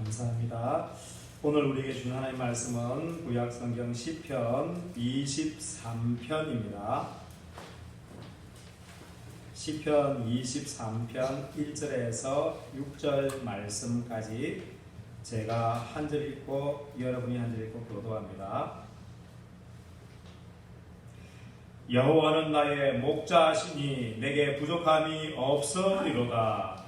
감사합니다. 오늘 우리에게 주는 하나님의 말씀은 구약성경 시편 23편입니다. 시편 23편 1절에서 6절 말씀까지 제가 한 절 읽고 여러분이 한 절 읽고 교도합니다. 여호와는 나의 목자시니 내게 부족함이 없으리로다.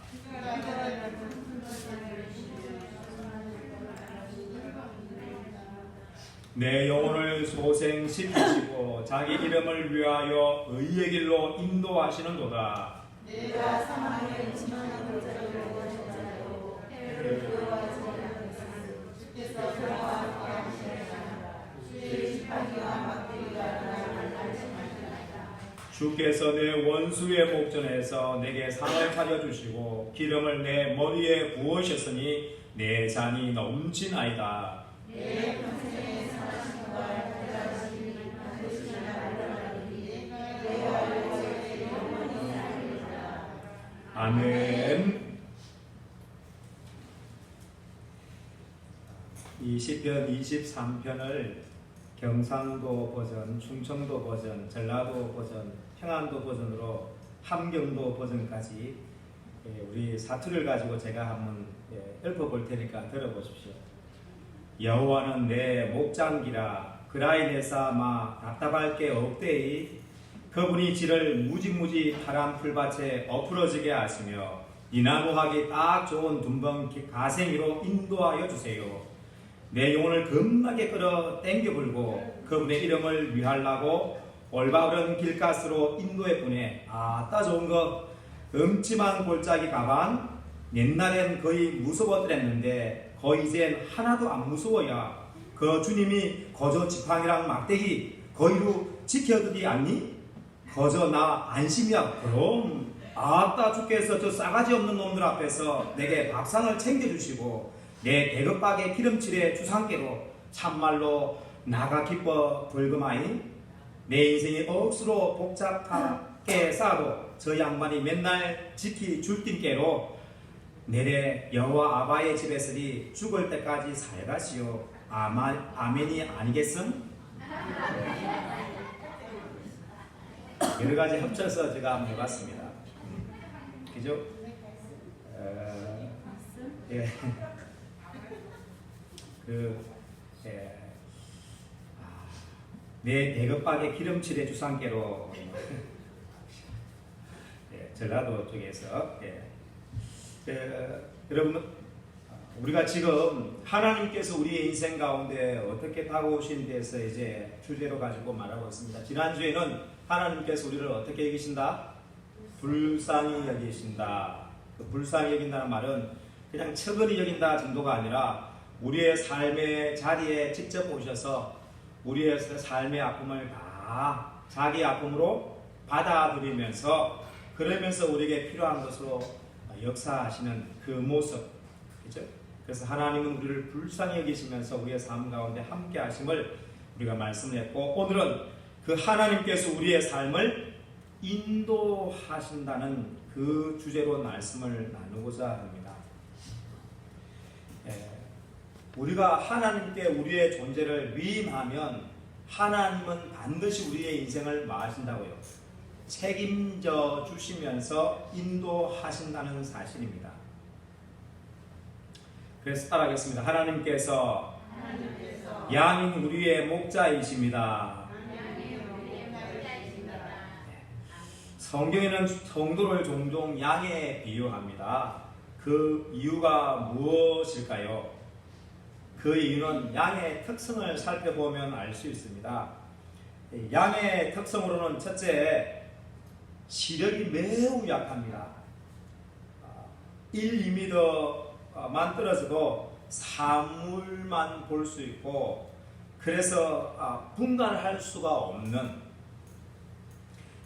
내 영혼을 소생시키시고 자기 이름을 위하여 의의 길로 인도하시는도다. 내가 사망의 지망하는 자를 원하자요 해를 두려워하지 않으면 주께서 저와 함께 하시리라. 주의 지팡이와 막대기가 나를 날려주시리라. 주께서 내 원수의 목전에서 내게 상을 차려주시고 기름을 내 머리에 부으셨으니 내 잔이 넘치나이다. 내 평생에 사신 과 대하시니 반드시 나를 알리니 내가 여호와의 영원히 살리리라. 아멘. 이 시편 23편을 경상도 버전, 충청도 버전, 전라도 버전, 평안도 버전으로 함경도 버전까지 우리 사투를 가지고 제가 한번 읊어볼 테니까 들어보십시오. 여호와는 내 목장기라 그라이네사 마 답답할 게 없대이. 그분이 지를 무지무지 파란 풀밭에 엎으러지게 하시며 이나무하기 딱 좋은 둔벙 가생이로 인도하여 주세요. 내 영혼을 겁나게 끌어 땡겨 불고 그분의 이름을 위하려고 올바른 길가스로 인도해 보내. 아따 좋은 거. 음침한 골짜기 가방. 옛날엔 거의 무서웠더랬는데 거의 이젠 하나도 안 무서워야. 그 주님이 거저 지팡이랑 막대기 거의로 지켜두지 않니? 거저 나 안심이야. 그럼 아따 주께서 저 싸가지 없는 놈들 앞에서 내게 밥상을 챙겨주시고 내 대급박의 기름칠에 주상께로 참말로 나가 기뻐 벌금하이. 내 인생이 억수로 복잡하게 쌓아도 저 양반이 맨날 지키 줄팀께로 내래 여호와 아바의 집에서리 죽을 때까지 살가시오. 아멘이 아니겠음? 여러 가지 합쳐서 제가 한번 해봤습니다. 그죠? 예. 내 대급박의 기름칠의 주상께로 전라도 쪽에서 여러분, 우리가 지금 하나님께서 우리의 인생 가운데 어떻게 다가오신 데서 이제 주제로 가지고 말하고 있습니다. 지난주에는 하나님께서 우리를 어떻게 여기신다? 불쌍히 여기신다. 그 불쌍히 여긴다는 말은 그냥 처근히 여긴다 정도가 아니라 우리의 삶의 자리에 직접 오셔서 우리의 삶의 아픔을 다 자기 아픔으로 받아들이면서 그러면서 우리에게 필요한 것으로 역사하시는 그 모습, 그죠? 그래서 하나님은 우리를 불쌍히 여기시면서 우리의 삶 가운데 함께 하심을 우리가 말씀을 했고, 오늘은 그 하나님께서 우리의 삶을 인도하신다는 그 주제로 말씀을 나누고자 합니다. 우리가 하나님께 우리의 존재를 위임하면 하나님은 반드시 우리의 인생을 마하신다고요. 책임져 주시면서 인도하신다는 사실입니다. 그래서 따라하겠습니다. 하나님께서 양인 우리의 목자이십니다. 성경에는 성도를 종종 양에 비유합니다. 그 이유가 무엇일까요? 그 이유는 양의 특성을 살펴보면 알 수 있습니다. 양의 특성으로는 첫째, 시력이 매우 약합니다. 1, 2m만 떨어져도 사물만 볼 수 있고, 그래서 분간할 수가 없는,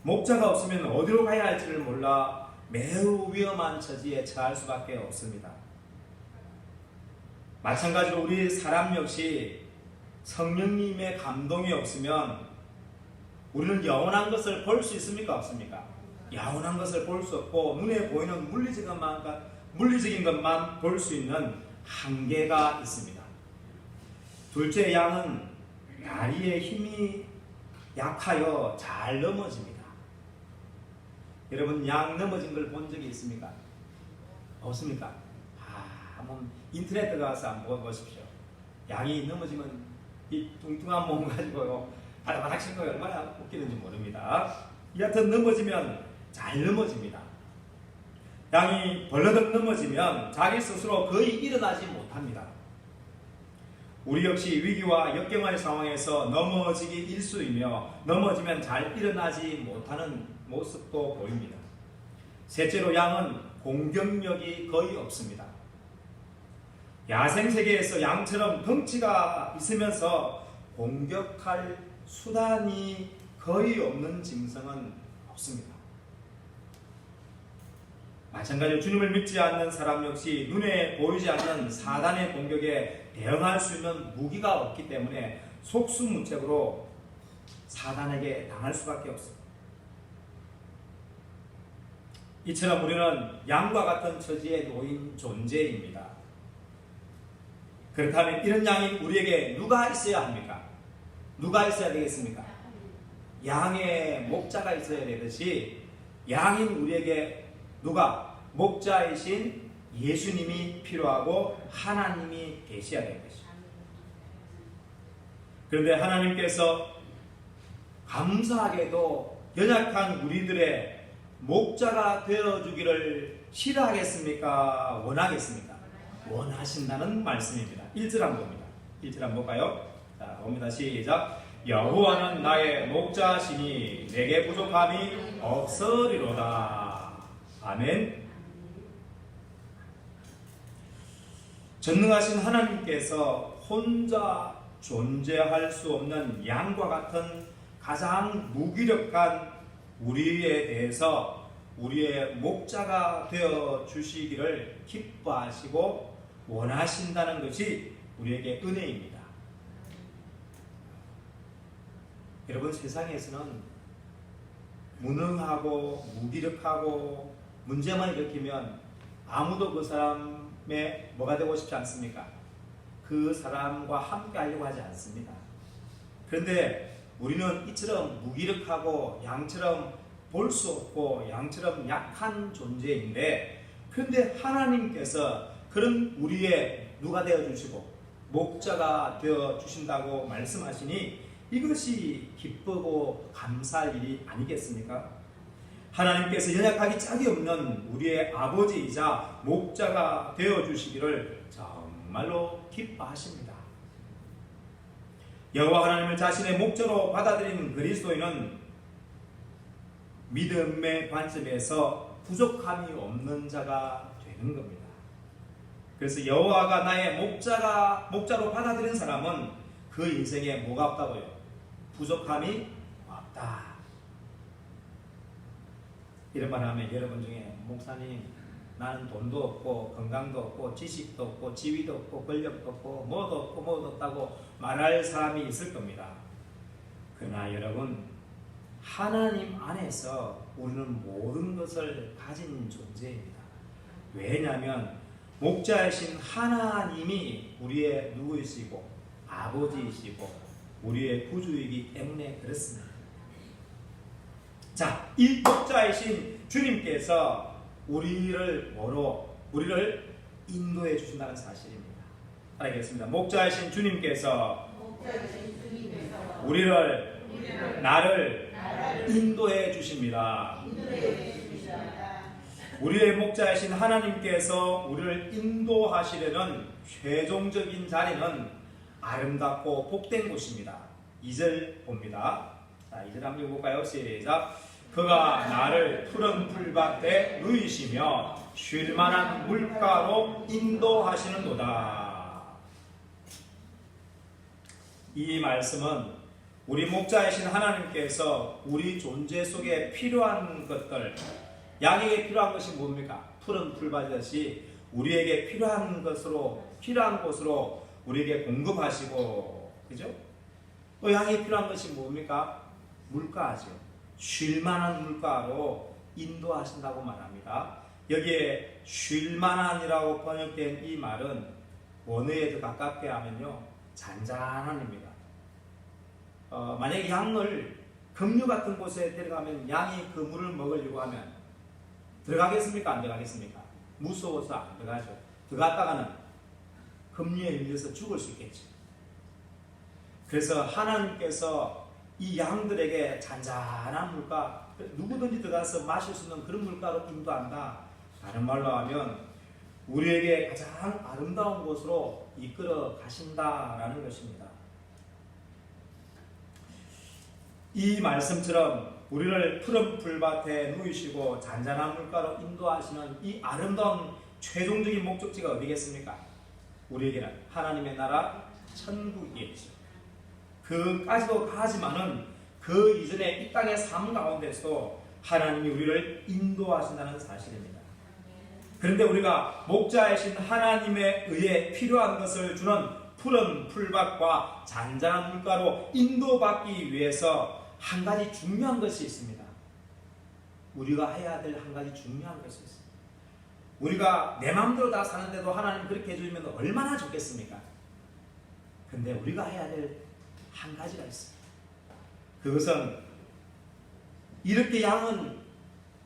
목자가 없으면 어디로 가야 할지를 몰라 매우 위험한 처지에 처할 수밖에 없습니다. 마찬가지로 우리 사람 역시 성령님의 감동이 없으면 우리는 영원한 것을 볼 수 있습니까? 없습니까? 영원한 것을 볼 수 없고 눈에 보이는 물리적인 것만 볼 수 있는 한계가 있습니다. 둘째, 양은 다리의 힘이 약하여 잘 넘어집니다. 여러분, 양 넘어진 걸 본 적이 있습니까? 없습니까? 한번 인터넷 들어가서 한번 보십시오. 양이 넘어지면 이 뚱뚱한 몸 가지고요, 바닥바닥 칠 거예요. 얼마나 웃기는지 모릅니다. 여하튼 넘어지면 잘 넘어집니다. 양이 벌러덩 넘어지면 자기 스스로 거의 일어나지 못합니다. 우리 역시 위기와 역경의 상황에서 넘어지기 일쑤이며 넘어지면 잘 일어나지 못하는 모습도 보입니다. 셋째로, 양은 공격력이 거의 없습니다. 야생세계에서 양처럼 덩치가 있으면서 공격할 수단이 거의 없는 짐승은 없습니다. 마찬가지로 주님을 믿지 않는 사람 역시 눈에 보이지 않는 사단의 공격에 대응할 수 있는 무기가 없기 때문에 속수무책으로 사단에게 당할 수밖에 없습니다. 이처럼 우리는 양과 같은 처지에 놓인 존재입니다. 그렇다면 이런 양인 우리에게 누가 있어야 합니까? 누가 있어야 되겠습니까? 양의 목자가 있어야 되듯이 양인 우리에게 누가? 목자이신 예수님이 필요하고 하나님이 계셔야 되는 것입니다. 그런데 하나님께서 감사하게도 연약한 우리들의 목자가 되어주기를 싫어하겠습니까? 원하겠습니까? 원하신다는 말씀입니다. 1절 한번 봅니다. 1절 한번 볼까요? 자, 봅니다. 시작. 여호와는 나의 목자시니 내게 부족함이 없으리로다. 아멘. 전능하신 하나님께서 혼자 존재할 수 없는 양과 같은 가장 무기력한 우리에 대해서 우리의 목자가 되어 주시기를 기뻐하시고 원하신다는 것이 우리에게 은혜입니다. 여러분, 세상에서는 무능하고 무기력하고 문제만 일으키면 아무도 그 사람의 뭐가 되고 싶지 않습니까? 그 사람과 함께 하려고 하지 않습니다. 그런데 우리는 이처럼 무기력하고 양처럼 볼 수 없고 양처럼 약한 존재인데, 그런데 하나님께서 그런 우리의 누가 되어주시고 목자가 되어주신다고 말씀하시니 이것이 기쁘고 감사할 일이 아니겠습니까? 하나님께서 연약하기 짝이 없는 우리의 아버지이자 목자가 되어주시기를 정말로 기뻐하십니다. 여호와 하나님을 자신의 목자로 받아들이는 그리스도인은 믿음의 관점에서 부족함이 없는 자가 되는 겁니다. 그래서 여호와가 나의 목자로 받아들인 사람은 그 인생에 뭐가 없다고요? 부족함이 없다. 이런 말 하면 여러분 중에 목사님, 나는 돈도 없고 건강도 없고 지식도 없고 지위도 없고 권력도 없고 뭐도 없다고 말할 사람이 있을 겁니다. 그러나 여러분, 하나님 안에서 우리는 모든 것을 가진 존재입니다. 왜냐하면 목자이신 하나님이 우리의 누구이시고 아버지이시고 우리의 구주이기 때문에 그렇습니다. 자, 이 목자이신 주님께서 우리를 인도해 주신다는 사실입니다. 알겠습니다. 목자이신 주님께서 나를 인도해 주십니다. 우리의 목자이신 하나님께서 우리를 인도하시려는 최종적인 자리는 아름답고 복된 곳입니다. 2절 봅니다. 자, 2절 한번 읽어볼까요? 시작. 그가 나를 푸른 풀밭에 누이시며 쉴만한 물가로 인도하시는도다. 이 말씀은 우리 목자이신 하나님께서 우리 존재 속에 필요한 것들, 양에게 필요한 것이 뭡니까? 푸른 풀밭이듯이 우리에게 필요한 곳으로 우리에게 공급하시고, 그죠? 또 양에 필요한 것이 뭡니까? 물가죠. 쉴만한 물가로 인도하신다고 말합니다. 여기에 쉴만한이라고 번역된 이 말은 원어에 더 가깝게 하면요 잔잔함입니다. 만약에 양을 급류 같은 곳에 데려가면 양이 그 물을 먹으려고 하면 들어가겠습니까? 안 들어가겠습니까? 무서워서 안 들어가죠. 들어갔다가는 급류에 밀려서 죽을 수 있겠죠. 그래서 하나님께서 이 양들에게 잔잔한 물가, 누구든지 들어가서 마실 수 있는 그런 물가로 인도한다. 다른 말로 하면 우리에게 가장 아름다운 곳으로 이끌어 가신다라는 것입니다. 이 말씀처럼 우리를 푸른 풀밭에 누이시고 잔잔한 물가로 인도하시는 이 아름다운 최종적인 목적지가 어디겠습니까? 우리에게는 하나님의 나라 천국이겠죠. 그까지도 가지만은 그 이전에 이 땅의 삶 가운데서도 하나님이 우리를 인도하신다는 사실입니다. 그런데 우리가 목자이신 하나님에 의해 필요한 것을 주는 푸른 풀밭과 잔잔한 물가로 인도받기 위해서 한 가지 중요한 것이 있습니다. 우리가 해야 될 한 가지 중요한 것이 있습니다. 우리가 내 마음대로 다 사는데도 하나님 그렇게 해주면 얼마나 좋겠습니까? 근데 우리가 해야 될 한 가지가 있습니다. 그것은 이렇게 양은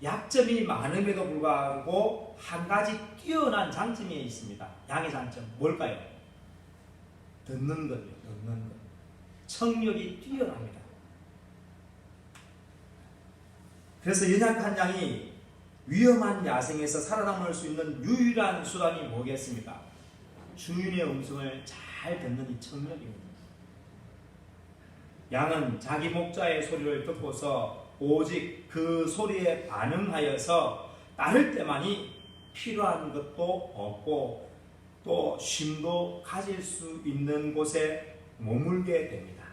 약점이 많음에도 불구하고 한 가지 뛰어난 장점이 있습니다. 양의 장점 뭘까요? 듣는 거예요. 듣는 것. 청력이 뛰어납니다. 그래서 연약한 양이 위험한 야생에서 살아남을 수 있는 유일한 수단이 뭐겠습니까? 주인의 음성을 잘 듣는 이 청력입니다. 양은 자기 목자의 소리를 듣고서 오직 그 소리에 반응하여서 따를 때만이 필요한 것도 얻고 또 쉼도 가질 수 있는 곳에 머물게 됩니다.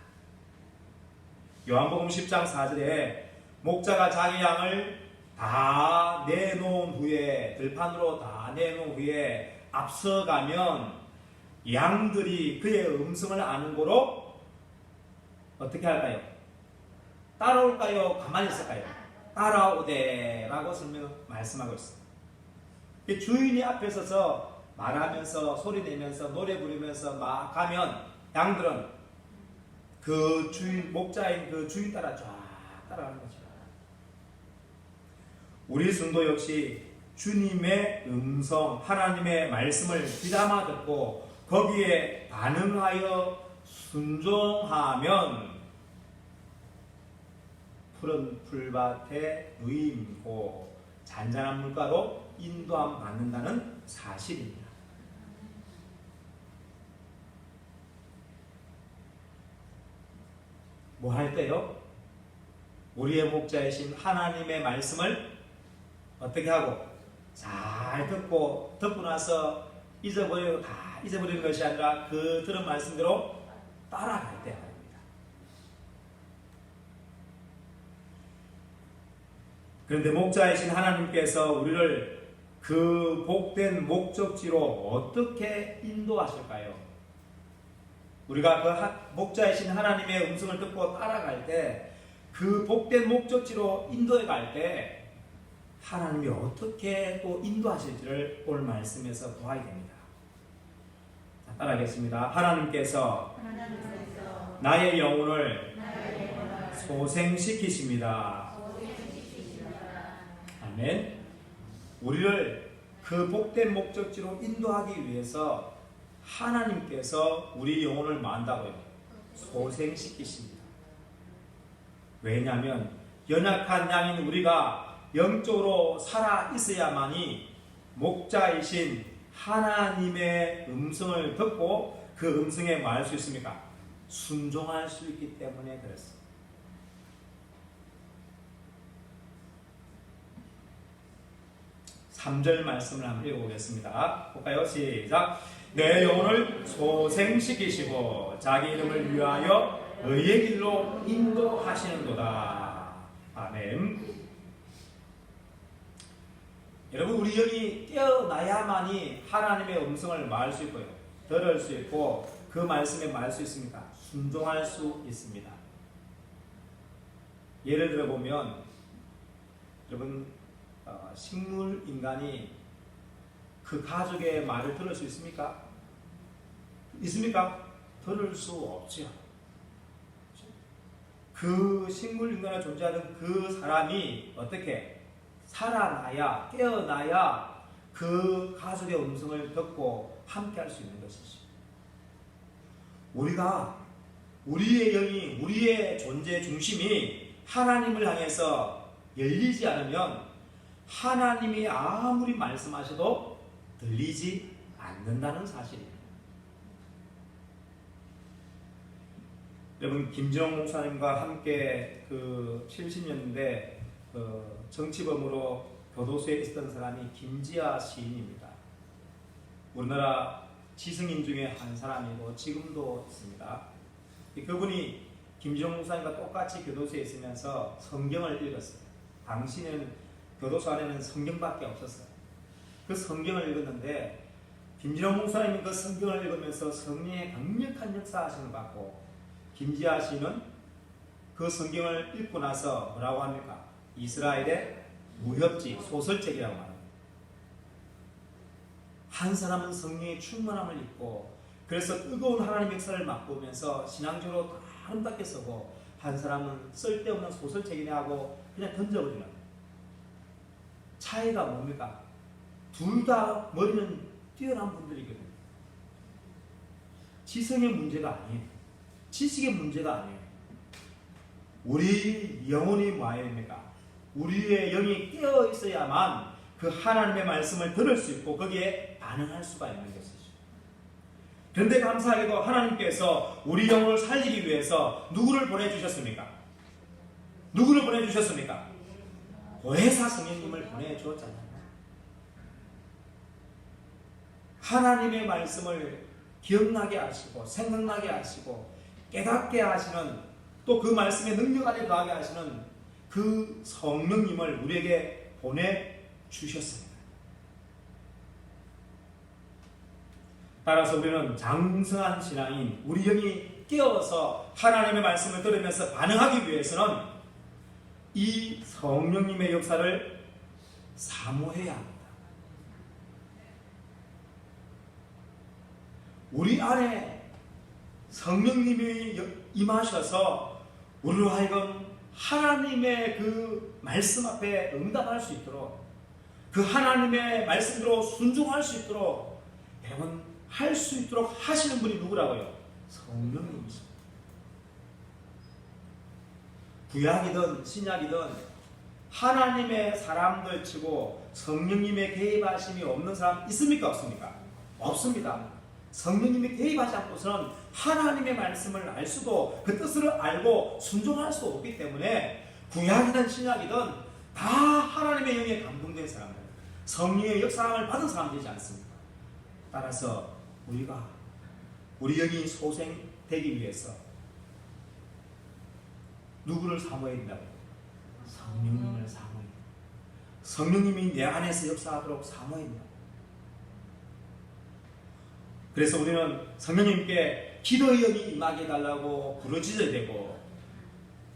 요한복음 10장 4절에 목자가 자기 양을 다 내놓은 후에 들판으로 다 내놓은 후에 앞서가면 양들이 그의 음성을 아는 거로 어떻게 할까요? 따라올까요? 가만히 있을까요? 따라오되 라고 말씀하고 있습니다. 주인이 앞에 서서 말하면서 소리 내면서 노래 부르면서 막 가면 양들은 그 주인, 목자인 그 주인 따라 쫙 따라가는 거죠. 우리 성도 역시 주님의 음성, 하나님의 말씀을 귀담아 듣고 거기에 반응하여 순종하면 푸른 풀밭에 누임고 잔잔한 물가로 인도함 받는다는 사실입니다. 뭐 할 때요? 우리의 목자이신 하나님의 말씀을 어떻게 하고 잘 듣고 나서 잊어버리고 다 잊어버리는 것이 아니라 그 들은 말씀대로 따라갈 때 말입니다. 그런데 목자이신 하나님께서 우리를 그 복된 목적지로 어떻게 인도하실까요? 우리가 그 목자이신 하나님의 음성을 듣고 따라갈 때 그 복된 목적지로 인도해 갈 때 하나님이 어떻게 또 인도하실지를 오늘 말씀에서 보아야 됩니다. 자, 따라하겠습니다. 하나님께서 나의 영혼을 소생시키십니다. 아멘. 우리를 그 복된 목적지로 인도하기 위해서 하나님께서 우리 영혼을 만다고요. 소생시키십니다. 왜냐하면 연약한 양인 우리가 영적으로 살아 있어야만이 목자이신 하나님의 음성을 듣고 그 음성에 말할 수 있습니까? 순종할 수 있기 때문에 그렇습니다. (3절) 말씀을 한번 읽어보겠습니다. 볼까요? 시작. 내 영혼을 소생시키시고 자기 이름을 위하여 의의 길로 인도하시는도다. 아멘. 여러분, 우리 영이 뛰어나야만이 하나님의 음성을 말할 수 있고요, 들을 수 있고 그 말씀에 말할 수 있습니까? 순종할 수 있습니다. 예를 들어 보면 여러분, 식물 인간이 그 가족의 말을 들을 수 있습니까? 있습니까? 들을 수 없죠. 그 식물 인간에 존재하는 그 사람이 어떻게 살아나야, 깨어나야 그 가족의 음성을 듣고 함께 할 수 있는 것이죠. 우리의 영이, 우리의 존재 중심이 하나님을 향해서 열리지 않으면 하나님이 아무리 말씀하셔도 들리지 않는다는 사실입니다. 여러분, 김정옥 목사님과 함께 그 70년대 정치범으로 교도소에 있었던 사람이 김지아 시인입니다. 우리나라 지성인 중에 한 사람이고 지금도 있습니다. 그분이 김정옥 목사님과 똑같이 교도소에 있으면서 성경을 읽었어요. 당시에는 교도소 안에는 성경밖에 없었어요. 그 성경을 읽었는데 김정옥 목사님은 그 성경을 읽으면서 성령의 강력한 역사하심을 받고, 김지아 씨는 그 성경을 읽고 나서 뭐라고 합니까? 이스라엘의 무협지, 소설책이라고 말합니다. 한 사람은 성령의 충만함을 입고, 그래서 뜨거운 하나님의 역사를 맛보면서 신앙적으로 아름답게 쓰고, 한 사람은 쓸데없는 소설책이네 하고 그냥 던져버리는 거예요. 차이가 뭡니까? 둘 다 머리는 뛰어난 분들이거든요. 지성의 문제가 아니에요. 지식의 문제가 아니에요. 우리 영혼이 뭐야 됩니까? 우리의 영이 깨어 있어야만 그 하나님의 말씀을 들을 수 있고 거기에 반응할 수가 있는 것이죠. 그런데 감사하게도 하나님께서 우리 영혼을 살리기 위해서 누구를 보내주셨습니까? 누구를 보내주셨습니까? 보혜사 성령님을 보내주었잖아요. 하나님의 말씀을 기억나게 하시고 생각나게 하시고 깨닫게 하시는, 또 그 말씀의 능력 안에 더하게 하시는 그 성령님을 우리에게 보내주셨습니다. 따라서 우리는 장성한 신앙인, 우리 영이 깨어서 하나님의 말씀을 들으면서 반응하기 위해서는 이 성령님의 역사를 사모해야 합니다. 우리 안에 성령님이 임하셔서 우리로 하여금 하나님의 그 말씀 앞에 응답할 수 있도록, 그 하나님의 말씀대로 순종할 수 있도록, 여러분 할 수 있도록 하시는 분이 누구라고요? 성령님이십니다. 구약이든 신약이든 하나님의 사람들 치고 성령님의 개입하심이 없는 사람 있습니까? 없습니까? 없습니다. 성령님이 개입하지 않고서는 하나님의 말씀을 알 수도, 그 뜻을 알고 순종할 수도 없기 때문에 구약이든 신약이든 다 하나님의 영에 감동된 사람들, 성령의 역사함을 받은 사람들이지 않습니까? 따라서 우리 영이 소생되기 위해서 누구를 사모해야 된다고? 성령님을 사모해야 된다. 성령님이 내 안에서 역사하도록 사모해야 된다. 그래서 우리는 성령님께 기도의 영이 임하게 해달라고 부르짖어야 되고,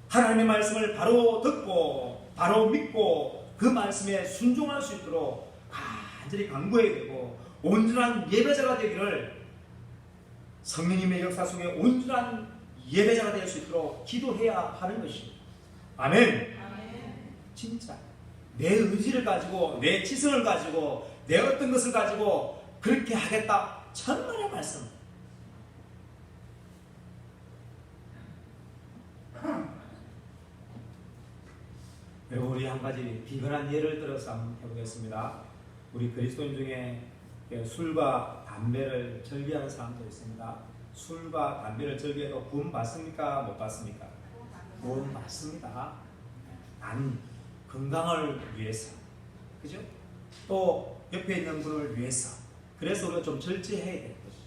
하나님의 말씀을 바로 듣고 바로 믿고 그 말씀에 순종할 수 있도록 간절히 간구해야 되고, 온전한 예배자가 되기를, 성령님의 역사 속에 온전한 예배자가 될 수 있도록 기도해야 하는 것입니다. 아멘. 진짜 내 의지를 가지고, 내 지성을 가지고, 내 어떤 것을 가지고 그렇게 하겠다, 천만의 말씀. 여러분, 우리 한 가지 비근한 예를 들어서 한번 해보겠습니다. 우리 그리스도인 중에 술과 담배를 절개하는 사람도 있습니다. 술과 담배를 절개해도 구원 받습니까? 못 받습니까? 구원 받습니다. 난 건강을 위해서, 그죠? 또 옆에 있는 분을 위해서. 그래서 우리가 좀 절제해야 될 것이죠.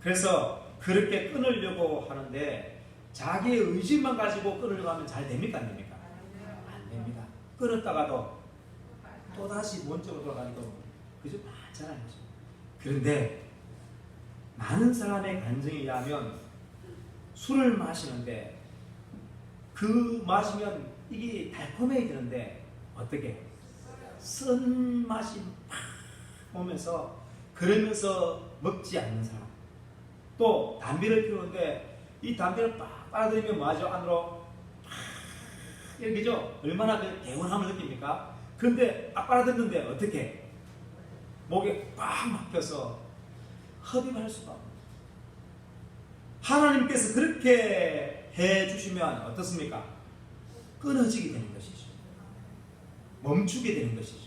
그래서 그렇게 끊으려고 하는데 자기의 의지만 가지고 끊으려고 하면 잘 됩니까? 안 됩니까? 안 됩니다. 끊었다가도 또다시 원점으로 돌아가기도, 그죠? 많잖아요. 그런데 많은 사람의 간증에 의하면 술을 마시는데 그 마시면 이게 달콤해지는데 어떻게? 쓴 맛이 팍 오면서, 그러면서 먹지 않는 사람, 또 담배를 피우는데 이 담배를 빡 빨아들이면 뭐하죠? 안으로 팍 이렇게죠? 얼마나 그 개운함을 느낍니까? 그런데 딱 빨아들였는데 어떻게? 목에 꽉 막혀서 흡입할 수가 없어요. 하나님께서 그렇게 해주시면 어떻습니까? 끊어지게 되는 것이죠. 멈추게 되는 것이죠.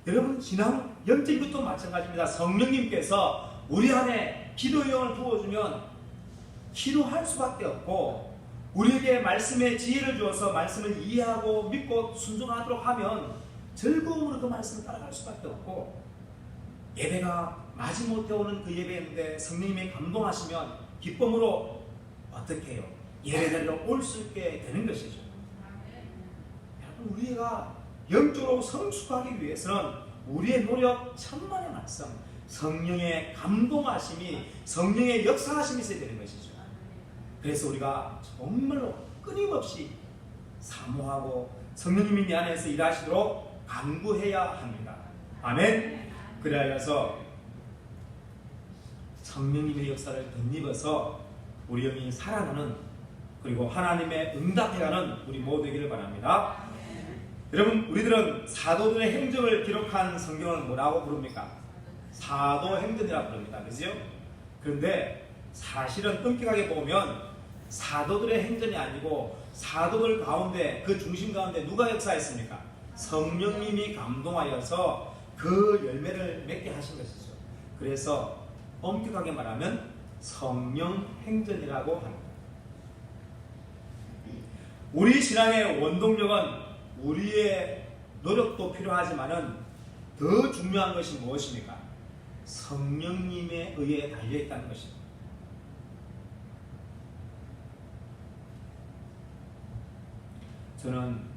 여러분, 신앙 영적인 것도 마찬가지입니다. 성령님께서 우리 안에 기도의 영을 부어주면 기도할 수밖에 없고, 우리에게 말씀의 지혜를 주어서 말씀을 이해하고 믿고 순종하도록 하면 즐거움으로 그 말씀을 따라갈 수밖에 없고, 예배가 마지못해 오는 그 예배인데 성령님이 감동하시면 기쁨으로 어떻게 해요? 예배자리로 올 수 있게 되는 것이죠. 여러분, 우리가 영적으로 성숙하기 위해서는 우리의 노력 천만의 말씀, 성령의 감동하심이, 성령의 역사하심이 있어야 되는 것이죠. 그래서 우리가 정말로 끊임없이 사모하고 성령님이 내 안에서 일하시도록 간구해야 합니다. 아멘. 그래서 성령님의 역사를 덧입어서 우리 영이 살아나는, 그리고 하나님의 응답해가는 우리 모두 되기를 바랍니다. 여러분, 우리들은 사도들의 행적을 기록한 성경을 뭐라고 부릅니까? 사도행전이라고 부릅니다. 그죠? 그런데 사실은 엄격하게 보면 사도들의 행전이 아니고 사도들 가운데, 그 중심 가운데 누가 역사했습니까? 성령님이 감동하여서 그 열매를 맺게 하신 것이죠. 그래서 엄격하게 말하면 성령행전이라고 합니다. 우리 신앙의 원동력은 우리의 노력도 필요하지만은 더 중요한 것이 무엇입니까? 성령님에 의해 달려있다는 것입니다. 저는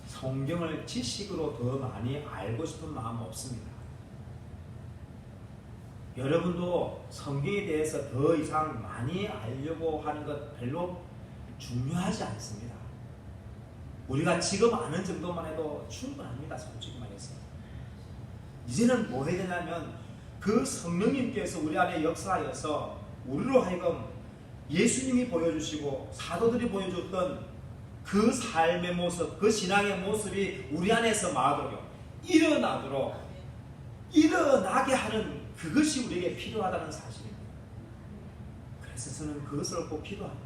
성경을 지식으로 더 많이 알고 싶은 마음은 없습니다. 여러분도 성경에 대해서 더 이상 많이 알려고 하는 것 별로 중요하지 않습니다. 우리가 지금 아는 정도만 해도 충분합니다. 솔직히 말해서. 이제는 뭐 해야 되냐면 그 성령님께서 우리 안에 역사하여서 우리로 하여금 예수님이 보여주시고 사도들이 보여줬던 그 삶의 모습, 그 신앙의 모습이 우리 안에서 마도록 일어나게 하는 그것이 우리에게 필요하다는 사실입니다. 그래서 저는 그것을 꼭 기도합니다.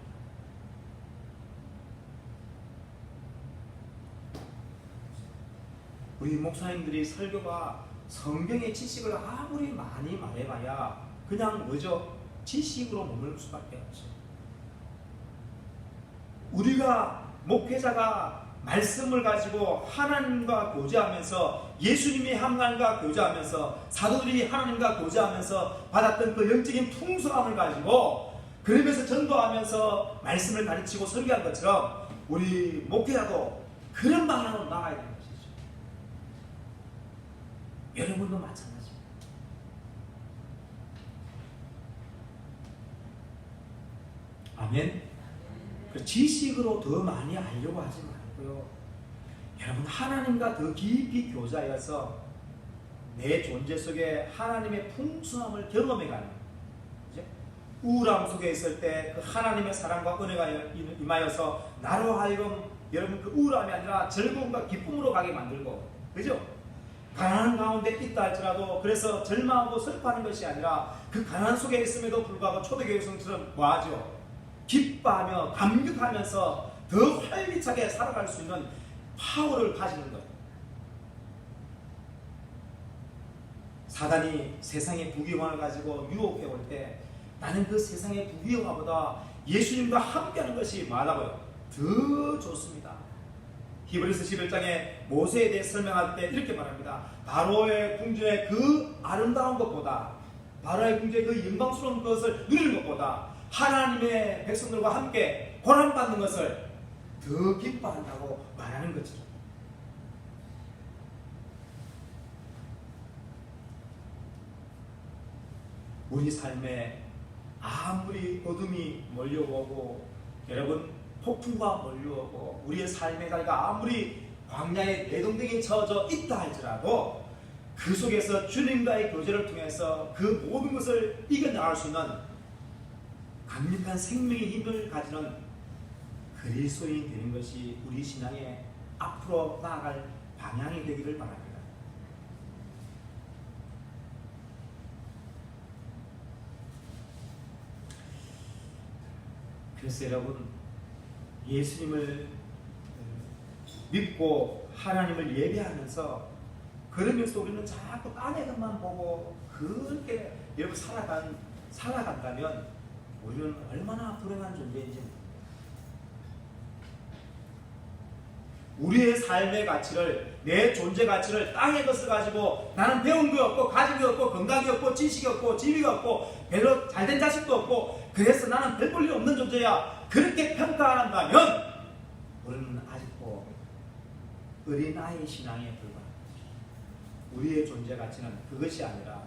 우리 목사님들이 설교가 성경의 지식을 아무리 많이 말해봐야 그냥 뭐죠? 지식으로 머물 수밖에 없죠. 우리가 목회자가 말씀을 가지고 하나님과 교제하면서, 예수님이 하나님과 교제하면서, 사도들이 하나님과 교제하면서 받았던 그 영적인 풍성함을 가지고 그러면서 전도하면서 말씀을 가르치고 설교한 것처럼 우리 목회자도 그런 방향으로 나가야 되는 것이죠. 여러분도 마찬가지입니다. 아멘. 지식으로 더 많이 알려고 하지 말고요. 여러분, 하나님과 더 깊이 교제하여서 내 존재 속에 하나님의 풍성함을 경험해가는, 우울함 속에 있을 때 그 하나님의 사랑과 은혜가 임하여서 나로 하여금 여러분 그 우울함이 아니라 즐거움과 기쁨으로 가게 만들고, 그죠? 가난한 가운데 있다 할지라도 그래서 절망하고 슬퍼하는 것이 아니라 그 가난 속에 있음에도 불구하고 초대교회 성처럼 뭐하죠? 기뻐하며 감격하면서 더 활기차게 살아갈 수 있는 파워를 가지는 것. 사단이 세상의 부귀영화를 가지고 유혹해 올 때 나는 그 세상의 부귀영화보다 예수님과 함께하는 것이 뭐라고요? 더 좋습니다. 히브리서 11장에 모세에 대해 설명할 때 이렇게 말합니다. 바로의 궁전의 그 아름다운 것보다, 바로의 궁전의 그 영광스러운 것을 누리는 것보다 하나님의 백성들과 함께 고난받는 것을 더 기뻐한다고 말하는 거죠. 우리 삶에 아무리 어둠이 몰려오고 여러분 폭풍과 몰려오고 우리의 삶의 자리가 아무리 광야에 내동댕이 쳐져 있다 할지라도 그 속에서 주님과의 교제를 통해서 그 모든 것을 이겨나갈 수 있는 강력한 생명의 힘을 가지는 그리스도인이 되는 것이 우리 신앙의 앞으로 나아갈 방향이 되기를 바랍니다. 그래서 여러분, 예수님을 믿고 하나님을 예배하면서 그러면서 우리는 자꾸 딴의 것만 보고 그렇게 여러분 살아간다면 우리는 얼마나 불행한 존재인지, 우리의 삶의 가치를, 내 존재 가치를 땅의 것을 가지고 나는 배운 게 없고 가진 게 없고 건강이 없고 지식이 없고 지위가 없고 별로 잘된 자식도 없고 그래서 나는 별 볼 일 없는 존재야, 그렇게 평가한다면 우리는 아직도 어린아이 신앙에 불과합니다. 우리의 존재 가치는 그것이 아니라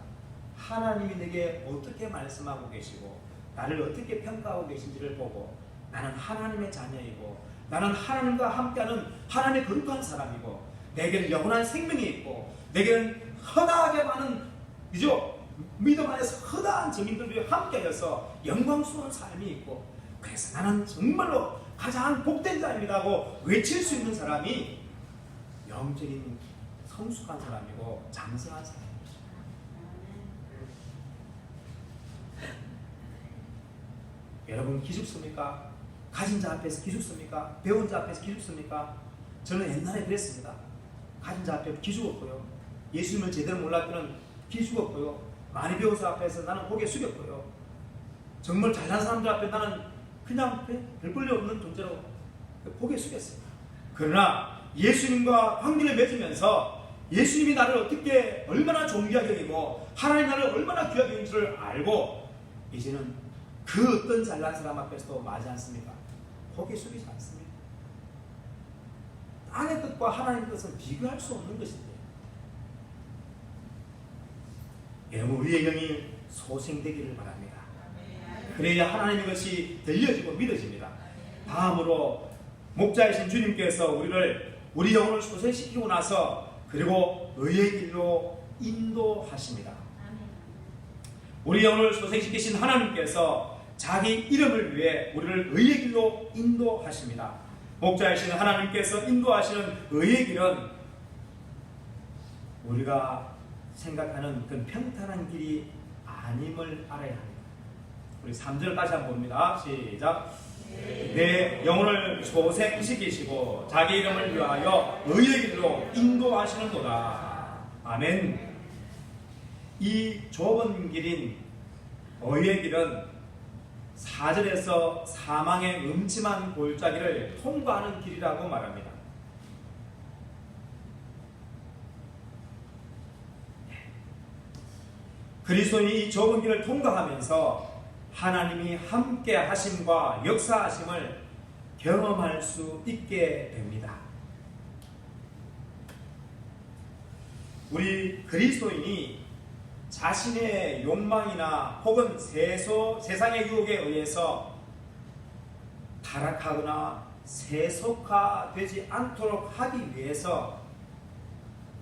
하나님이 내게 어떻게 말씀하고 계시고 나를 어떻게 평가하고 계신지를 보고 나는 하나님의 자녀이고 나는 하나님과 함께하는 하나님의 거룩한 사람이고 내게는 영원한 생명이 있고 내게는 허다하게 많은 믿음 안에서 허다한 증인들이 함께하여서 영광스러운 삶이 있고 그래서 나는 정말로 가장 복된 자입니다 하고 외칠 수 있는 사람이 영적인 성숙한 사람이고 장성한 사람입니다. 여러분 기죽습니까? 가진 자 앞에서 기죽습니까? 배운 자 앞에서 기죽습니까? 저는 옛날에 그랬습니다. 가진 자 앞에 기죽었고요. 예수님을 제대로 몰랄 때는 기죽었고요. 많이 배운 사 앞에서 나는 고개 숙였고요. 정말 잘난 사람들 앞에 나는 그냥 별 볼일 없는 존재로 고개 숙였어요. 그러나 예수님과 관계를 맺으면서 예수님이 나를 어떻게 얼마나 존귀하게 여기고 하나님 나를 얼마나 귀하게 여기는지를 알고 이제는 그 어떤 잘난 사람 앞에서도 마지 않습니까? 고개 숙이지 않습니다. 땅의 뜻과 하나님의 뜻은 비교할 수 없는 것인데 여러분 우리의 영이 소생되기를 바랍니다. 그래야 하나님의 것이 들려지고 믿어집니다. 다음으로 목자이신 주님께서 우리 영혼을 소생시키고 나서 그리고 의의 길로 인도하십니다. 우리 영혼을 소생시키신 하나님께서 자기 이름을 위해 우리를 의의 길로 인도하십니다. 목자이신 하나님께서 인도하시는 의의 길은 우리가 생각하는 그 평탄한 길이 아님을 알아야 합니다. 우리 3절 다시 한번 봅니다. 시작. 내 영혼을 소생시키시고 자기 이름을 위하여 의의 길로 인도하시는도다. 아멘. 이 좁은 길인 의의 길은 4절에서 사망의 음침한 골짜기를 통과하는 길이라고 말합니다. 그리스도인이 이 좁은 길을 통과하면서 하나님이 함께 하심과 역사하심을 경험할 수 있게 됩니다. 우리 그리스도인이 자신의 욕망이나 혹은 세상의 유혹에 의해서 타락하거나 세속화되지 않도록 하기 위해서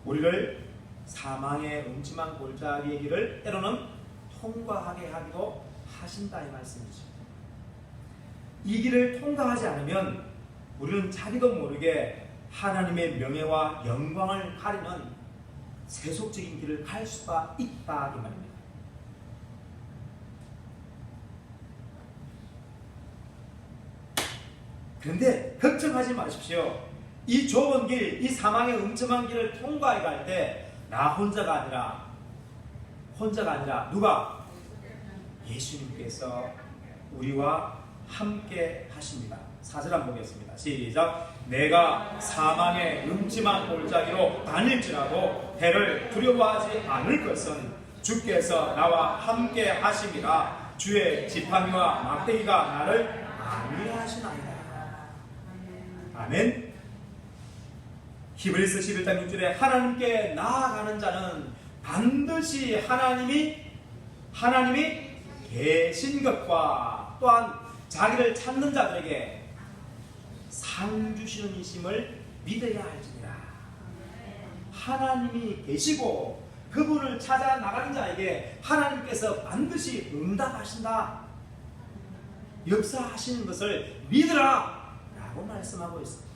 우리를 사망의 음침한 골짜기의 길을 때로는 통과하게 하기도 하신다 이 말씀이죠. 이 길을 통과하지 않으면 우리는 자기도 모르게 하나님의 명예와 영광을 가리는 세속적인 길을 갈 수가 있다 이 말입니다. 그런데 걱정하지 마십시오. 이 좁은 길, 이 사망의 음침한 길을 통과해 갈 때 나 혼자가 아니라 누가? 예수님께서 우리와 함께 하십니다. 4절 한번 보겠습니다. 시작. 내가 사망의 음침한 골짜기로 다닐지라도 해를 두려워하지 않을 것은 주께서 나와 함께 하심이라. 주의 지팡이와 막대기가 나를 안위하시나이다. 아멘. 히브리서 11장 6절에 하나님께 나아가는 자는 반드시 하나님이 계신 것과 또한 자기를 찾는 자들에게 상 주시는 이심을 믿어야 할지니라. 하나님이 계시고 그분을 찾아 나가는 자에게 하나님께서 반드시 응답하신다. 역사하시는 것을 믿으라 라고 말씀하고 있습니다.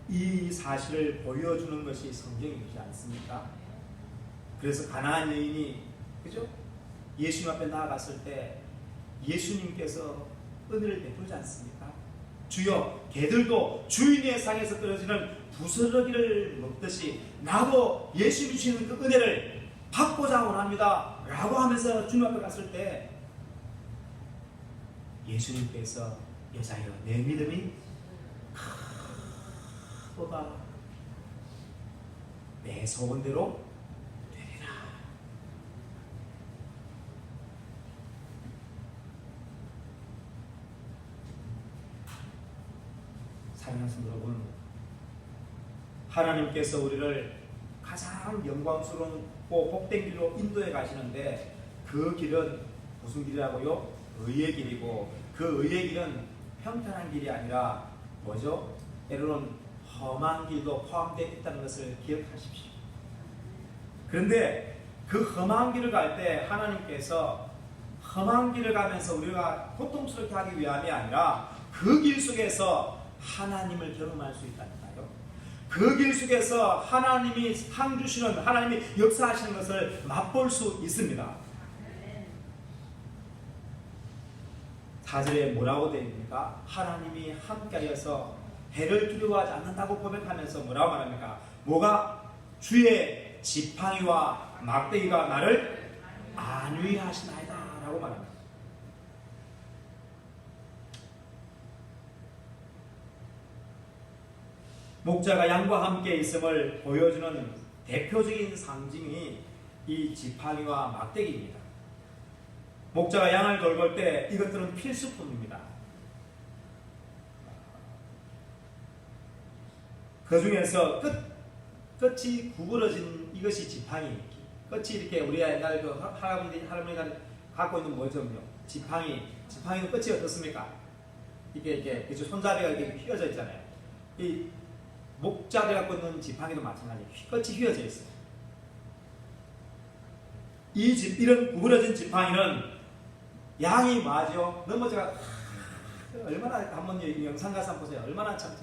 이 사실을 보여주는 것이 성경이지 않습니까? 그래서 가나안 여인이 그죠? 예수님 앞에 나아갔을 때 예수님께서 은혜를 베풀지 않습니까? 주여, 개들도 주인의 상에서 떨어지는 부스러기를 먹듯이 나도 예수님이 주시는 그 은혜를 받고자 원합니다 라고 하면서 주님 앞에 갔을 때 예수님께서 여자여, 내 믿음이 크도다, 내 소원대로 되리라. 사랑하는 여러분, 하나님께서 우리를 가장 영광스러운 복된 길로 인도해 가시는데 그 길은 무슨 길이라고요? 의의 길이고, 그 의의 길은 평탄한 길이 아니라 뭐죠? 때로는 험한 길도 포함되어 있다는 것을 기억하십시오. 그런데 그 험한 길을 갈 때 하나님께서 험한 길을 가면서 우리가 고통스럽게 하기 위함이 아니라 그 길 속에서 하나님을 경험할 수 있다니까요. 그 길 속에서 하나님이 상 주시는, 하나님이 역사하시는 것을 맛볼 수 있습니다. 4절에 뭐라고 되어 있습니까? 하나님이 함께하여서 해를 두려워하지 않는다고 고백하면서 뭐라고 말합니까? 뭐가? 주의 지팡이와 막대기가 나를 안위하시나이다 라고 말합니다. 목자가 양과 함께 있음을 보여주는 대표적인 상징이 이 지팡이와 막대기입니다. 목자가 양을 돌볼 때 이것들은 필수품입니다. 그 중에서 끝이 구부러진 이것이 지팡이. 끝이 이렇게 우리가 옛날 그 할머니가 갖고 있는 뭐죠? 지팡이는 끝이 어떻습니까? 이게 그죠? 손잡이가 이렇게 휘어져 있잖아요. 이 목자들 갖고 있는 지팡이도 마찬가지예요. 끝이 휘어져 있어요. 이런 구부러진 지팡이는 양이 맞죠? 넘어져가 얼마나 한번 영상 가서 한번 보세요. 얼마나 참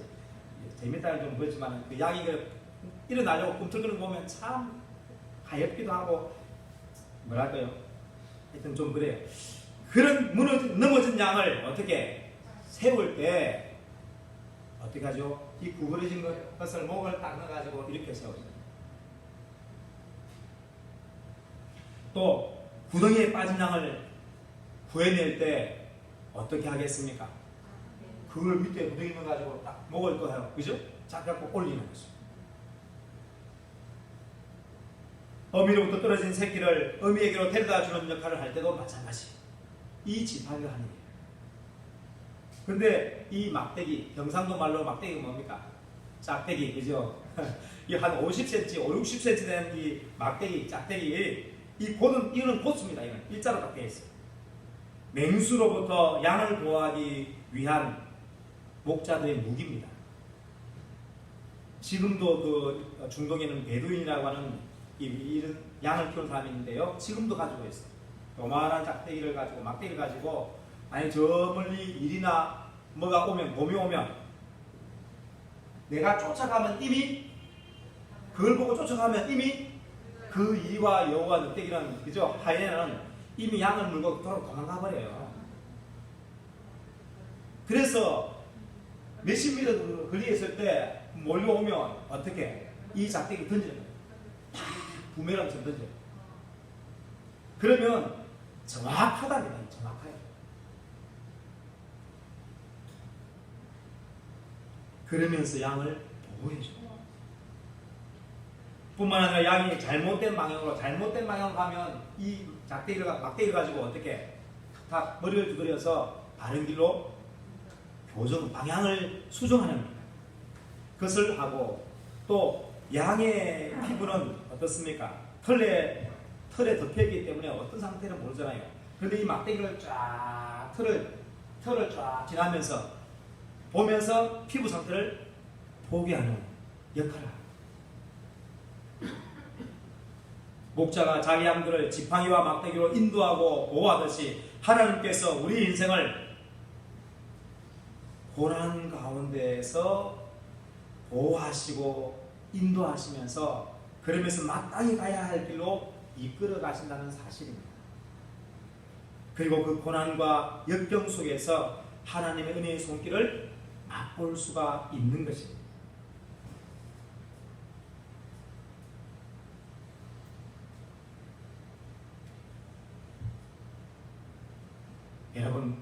재밌다는 좀 그렇지만 그 양이 일어나려고 꿈틀거리는 거 보면 참 가엾기도 하고 뭐랄까요? 하여튼 좀 그래요. 그런 넘어진 양을 어떻게 세울 때 어떻게 하죠? 이 구부러진 것을 목을 딱 넣어가지고 이렇게 세우죠. 또 구덩이에 빠진 양을 구해낼 때 어떻게 하겠습니까? 그걸 밑에 구덩이 넣어가지고 딱 목을 꺼요. 그죠? 잡고 올리는 거죠. 어미로부터 떨어진 새끼를 어미에게로 데려다 주는 역할을 할 때도 마찬가지. 이 지팡이가 하는 일이에요. 근데 이 막대기, 경상도 말로 막대기가 뭡니까? 짝대기, 그죠? 이 한 50cm, 5, 60cm 되는 이 막대기, 짝대기, 이거는 보수입니다. 이건 일자로 딱 되어 있어요. 맹수로부터 양을 보호하기 위한 목자들의 무기입니다. 지금도 그 중동에는 베두인이라고 하는 이런 양을 키우는 사람이 있는데요. 지금도 가지고 있어요. 요만한 짝대기를 가지고, 막대기를 가지고, 아니 저 멀리 일이나 뭐가 오면, 봄이 오면 내가 쫓아가면 이미 그걸 보고 쫓아가면 이미 그 이와 여우와 늑대기는, 그죠? 하이에나는 이미 양을 물고 도망가 버려요. 그래서 몇십 미터 거리에 있을 때 몰려오면 어떻게? 이 짝대기 던지는 거예요. 팍! 부메랑처럼 던져요. 그러면 정확하답니다. 정확해요. 그러면서 양을 보호해줘요. 뿐만 아니라 양이 잘못된 방향으로 가면 이 막대기를 가지고 어떻게 다 머리를 두드려서 바른 길로 방향을 수정하는 겁니다. 그것을 하고, 또 양의 피부는 어떻습니까? 털에 덮여있기 때문에 어떤 상태는 모르잖아요. 그런데 이 막대기를 쫙 털을 쫙 지나면서 보면서 피부 상태를 보게 하는 역할을 합니다. 목자가 자기 양들을 지팡이와 막대기로 인도하고 보호하듯이 하나님께서 우리 인생을 고난 가운데에서 보호하시고 인도하시면서 그러면서 마땅히 가야 할 길로 이끌어 가신다는 사실입니다. 그리고 그 고난과 역경 속에서 하나님의 은혜의 손길을 맛볼 수가 있는 것입니다. 여러분,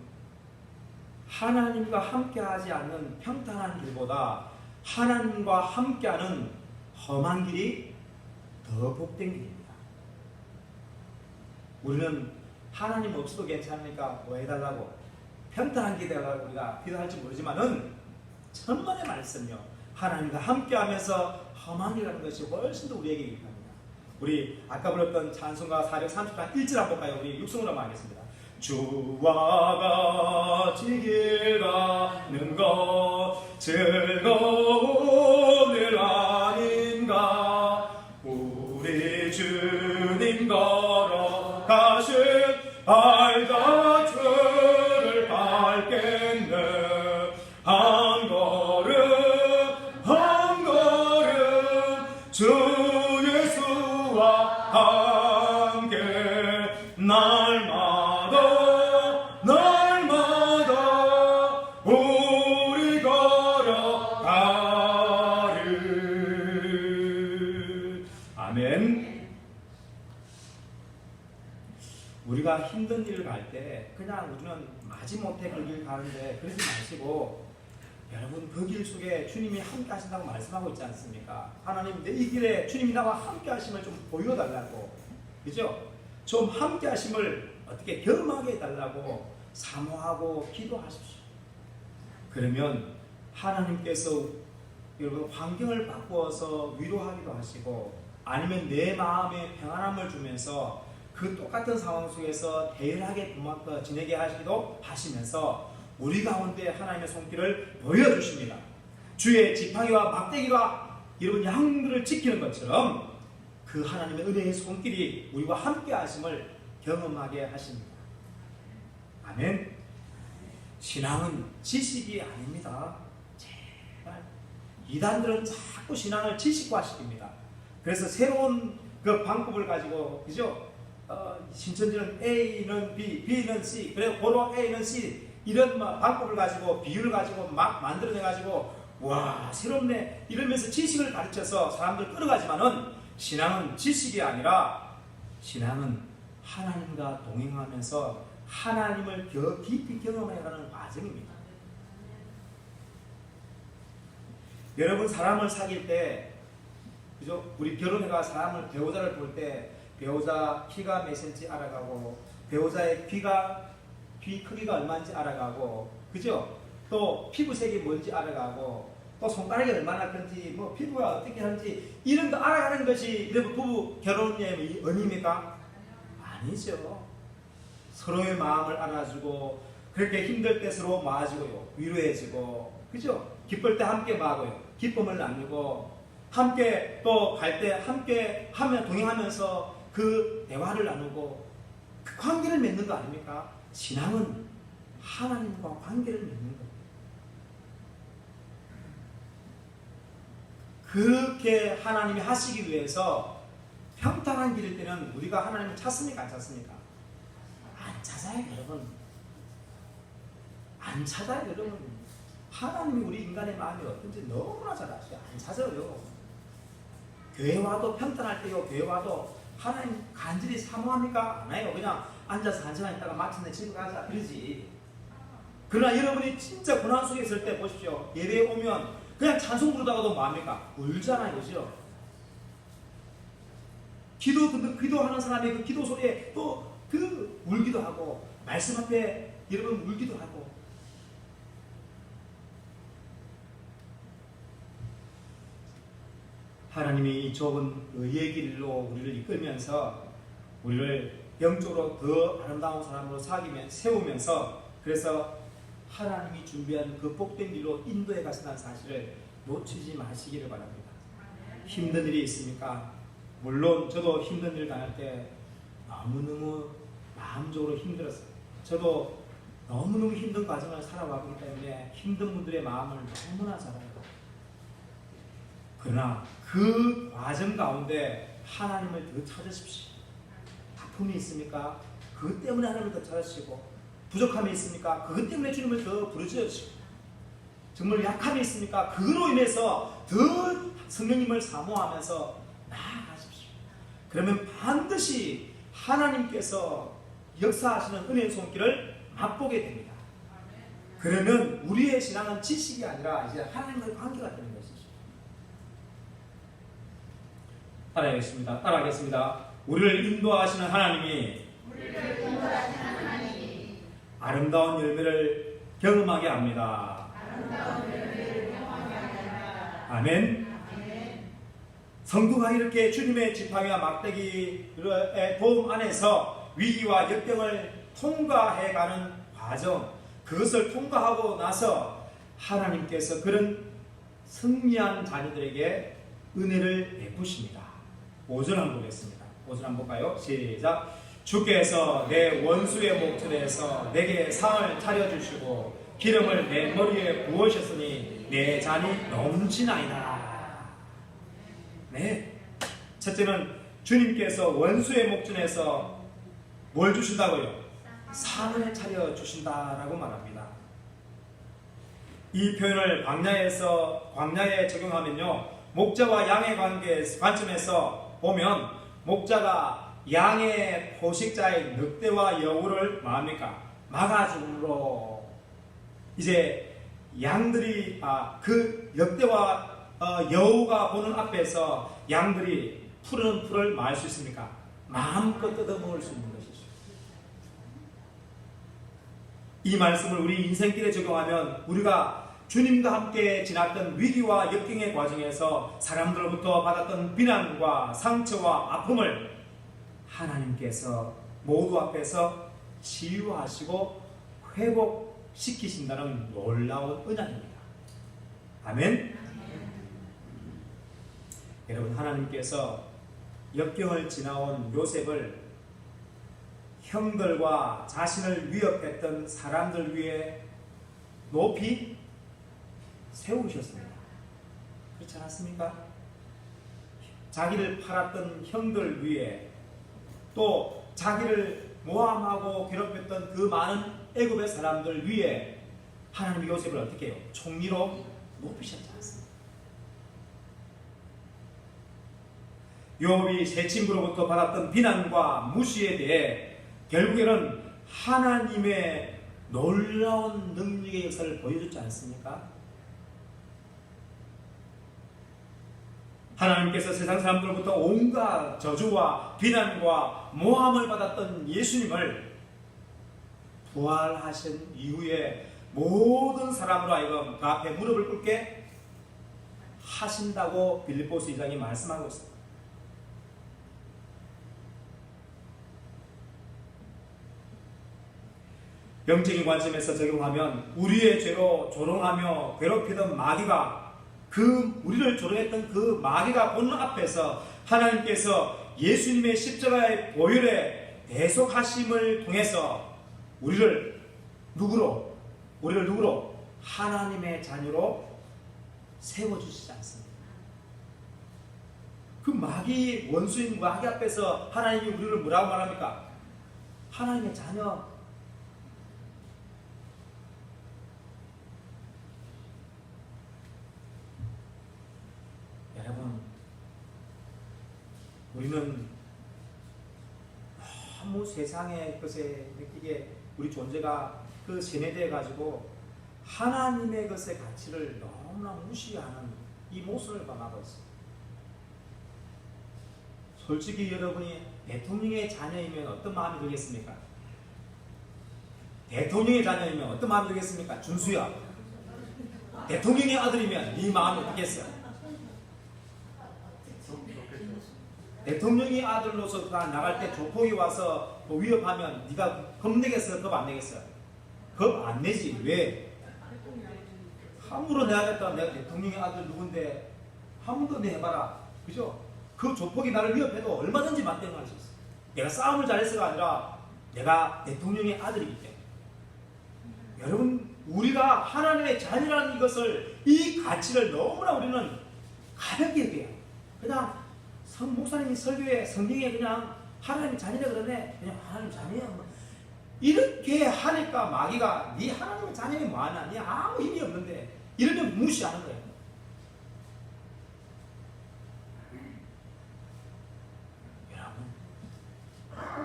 하나님과 함께하지 않는 평탄한 길보다 하나님과 함께하는 험한 길이 더 복된 길입니다. 우리는 하나님 없어도 괜찮으니까 뭐 해달라고 평탄한 길에 우리가 기도할지 모르지만은 천만의 말씀요, 하나님과 함께하면서 험한 길 가는 것이 훨씬 더 우리에게 유익합니다. 우리 아까 불렀던 찬송가 430장 1절 한번 볼까요? 우리 육성으로 한번 하겠습니다. 주와 같이 길 가는 것 즐거운 일 아닌가. 우리 주님 걸어가신 발자취를 밟겠네. 한 걸음 한 걸음 주 예수와 함께 날마다 우리 걸어가리. 아멘. 우리가 힘든 일을 갈 때 그냥 우리는 마지못해 그 길 가는데 그러지 마시고, 여러분 그 길 속에 주님이 함께 하신다고 말씀하고 있지 않습니까? 하나님 내 이 길에 주님이 나와 함께 하심을 좀 보여달라고, 그죠? 좀 함께 하심을 어떻게 경험하게 해달라고 사모하고 기도하십시오. 그러면 하나님께서 여러분 환경을 바꾸어서 위로하기도 하시고, 아니면 내 마음에 평안함을 주면서 그 똑같은 상황 속에서 대연하게 지내게 하시기도 하시면서 우리 가운데 하나님의 손길을 보여주십니다. 주의 지팡이와 막대기가 여러분 양들을 지키는 것처럼 그 하나님의 은혜의 손길이 우리와 함께 하심을 경험하게 하십니다. 아멘. 신앙은 지식이 아닙니다. 제발. 이단들은 자꾸 신앙을 지식화시킵니다. 그래서 새로운 그 방법을 가지고, 그죠? 신천지는 A는 B, B는 C, 그리고 고로 A는 C, 이런 방법을 가지고 비율을 가지고 막 만들어내가지고 와 새롭네 이러면서 지식을 가르쳐서 사람들 끌어가지만은, 신앙은 지식이 아니라 신앙은 하나님과 동행하면서 하나님을 더 깊이 경험해가는 과정입니다. 여러분 사람을 사귈 때, 그죠? 우리 결혼해가 사람을 배우자를 볼 때 배우자 키가 몇 cm 알아가고, 배우자의 귀 크기가 얼마인지 알아가고, 그죠? 또 피부색이 뭔지 알아가고, 또 손가락이 얼마나 큰지, 뭐 피부가 어떻게 하는지 이런 거 알아가는 것이 여러분 부부 결혼의 의미입니까? 아니죠. 서로의 마음을 알아주고, 그렇게 힘들 때 서로 모아주고요, 위로해주고, 그죠? 기쁠 때 함께 모아고요, 기쁨을 나누고, 함께 또 갈 때 함께 하면 동행하면서 그 대화를 나누고 그 관계를 맺는 거 아닙니까? 신앙은 하나님과 관계를 맺는 거예요. 그렇게 하나님이 하시기 위해서 평탄한 길일 때는 우리가 하나님을 찾습니까? 안 찾습니까? 안 찾아요, 여러분. 안 찾아요, 여러분. 하나님이 우리 인간의 마음이 어떤지 너무나 잘 아셔요. 안 찾아요. 교회 와도 평탄할 때요, 교회 와도 하나님 간절히 사모합니까? 안 해요. 그냥 앉아서 한 시간 있다가 마침내 집에 가자 그러지. 그러나 여러분이 진짜 고난 속에 있을 때 보십시오. 예배에 오면 그냥 찬송 부르다가도 뭐합니까? 울잖아요, 그죠? 기도하는 사람이 그 기도 소리에 또 그 울기도 하고, 말씀 앞에 여러분 울기도 하고. 하나님이 이 좁은 의의 길로 우리를 이끌면서 우리를 영적으로 더 아름다운 사람으로 세우면서, 그래서 하나님이 준비한 그 복된 길로 인도해 가신다는 사실을 놓치지 마시기를 바랍니다. 힘든 일이 있습니까? 물론 저도 힘든 일 당할 때 너무너무 마음적으로 힘들었어요. 저도 너무너무 힘든 과정을 살아왔기 때문에 힘든 분들의 마음을 너무나 잘 알아요. 그러나 그 과정 가운데 하나님을 더 찾으십시오. 아픔이 있습니까? 그것 때문에 하나님을 더 찾으시고, 부족함이 있습니까? 그것 때문에 주님을 더 부르짖으시고, 정말 약함이 있습니까? 그로 인해서 더 성령님을 사모하면서 나아가십시오. 그러면 반드시 하나님께서 역사하시는 은혜의 손길을 맛보게 됩니다. 그러면 우리의 신앙은 지식이 아니라 이제 하나님과의 관계가 되는 것이죠. 따라하겠습니다. 우리를 인도하시는 하나님이 아름다운 열매를 경험하게 합니다. 아멘. 성도가 이렇게 주님의 지팡이와 막대기의 도움 안에서 위기와 역경을 통과해가는 과정, 그것을 통과하고 나서 하나님께서 그런 승리한 자녀들에게 은혜를 베푸십니다. 5절 한번 보겠습니다. 5절 한번 볼까요? 시작. 주께서 내 원수의 목전에서 내게 상을 차려주시고 기름을 내 머리에 부으셨으니 내 잔이 넘치나이다. 네, 첫째는 주님께서 원수의 목전에서 뭘 주신다고요? 상을 차려주신다라고 말합니다. 이 표현을 광야에 적용하면요, 목자와 양의 관점에서 보면 목자가 양의 포식자의 늑대와 여우를 막아줌으로 이제 양들이 그 늑대와 여우가 보는 앞에서 양들이 푸르는 풀을 말 수 있습니까? 마음껏 뜯어먹을 수 있는 것이죠. 이 말씀을 우리 인생길에 적용하면 우리가 주님과 함께 지났던 위기와 역경의 과정에서 사람들로부터 받았던 비난과 상처와 아픔을 하나님께서 모두 앞에서 치유하시고 회복시키신다는 놀라운 은혜입니다. 아멘. 여러분, 하나님께서 역경을 지나온 요셉을 형들과 자신을 위협했던 사람들 위해 높이 세우셨습니다. 그렇지 않았습니까? 자기를 팔았던 형들 위에, 또 자기를 모함하고 괴롭혔던 그 많은 애굽의 사람들 위에 하나님이 요셉을 어떻게 해요? 총리로 높이셨지 않습니까? 요셉이 세 친구로부터 받았던 비난과 무시에 대해 결국에는 하나님의 놀라운 능력의 역사를 보여줬지 않습니까? 하나님께서 세상 사람들로부터 온갖 저주와 비난과 모함을 받았던 예수님을 부활하신 이후에 모든 사람으로 하여금 그 앞에 무릎을 꿇게 하신다고 빌립보서 2장이 말씀하고 있습니다. 영적인 관점에서 적용하면 우리의 죄로 조롱하며 괴롭히던 마귀가, 우리를 조롱했던 그 마귀가 보는 앞에서 하나님께서 예수님의 십자가의 보혈의 대속하심을 통해서 우리를 누구로? 하나님의 자녀로 세워주시지 않습니다. 그 마귀, 원수인 마귀 앞에서 하나님이 우리를 뭐라고 말합니까? 하나님의 자녀. 여러분, 우리는 너무 세상의 것에 느끼게 우리 존재가 그 세뇌되어 가지고 하나님의 것의 가치를 너무나 무시하는 이 모습을 범하고 있습니다. 솔직히 여러분이 대통령의 자녀이면 어떤 마음이 들겠습니까? 대통령의 자녀이면 어떤 마음이 들겠습니까? 준수야, 대통령의 아들이면 네 마음이 어떻겠어요? 대통령의 아들로서 나갈 때 조폭이 와서 뭐 위협하면 네가 겁내겠어요? 겁 안 내겠어요? 겁 안 내지. 왜? 함부로 내야겠다. 내가 대통령의 아들 누군데 함부로 내 해봐라. 그죠? 겁 그 조폭이 나를 위협해도 얼마든지 맞대응할 수 있어. 내가 싸움을 잘해서가 아니라 내가 대통령의 아들이기 때문에. 여러분, 우리가 하나님의 자녀라는 이것을, 이 가치를 너무나 우리는 가볍게 여겨요. 그냥 목사님이 설교에 성경에 그냥 하나님의 자녀라 그러네, 그냥 하나님 자녀야 뭐. 이렇게 하니까 마귀가 네 하나님의 자녀이 뭐하나, 네 아무 힘이 없는데, 이러면 무시하는 거예요. 여러분,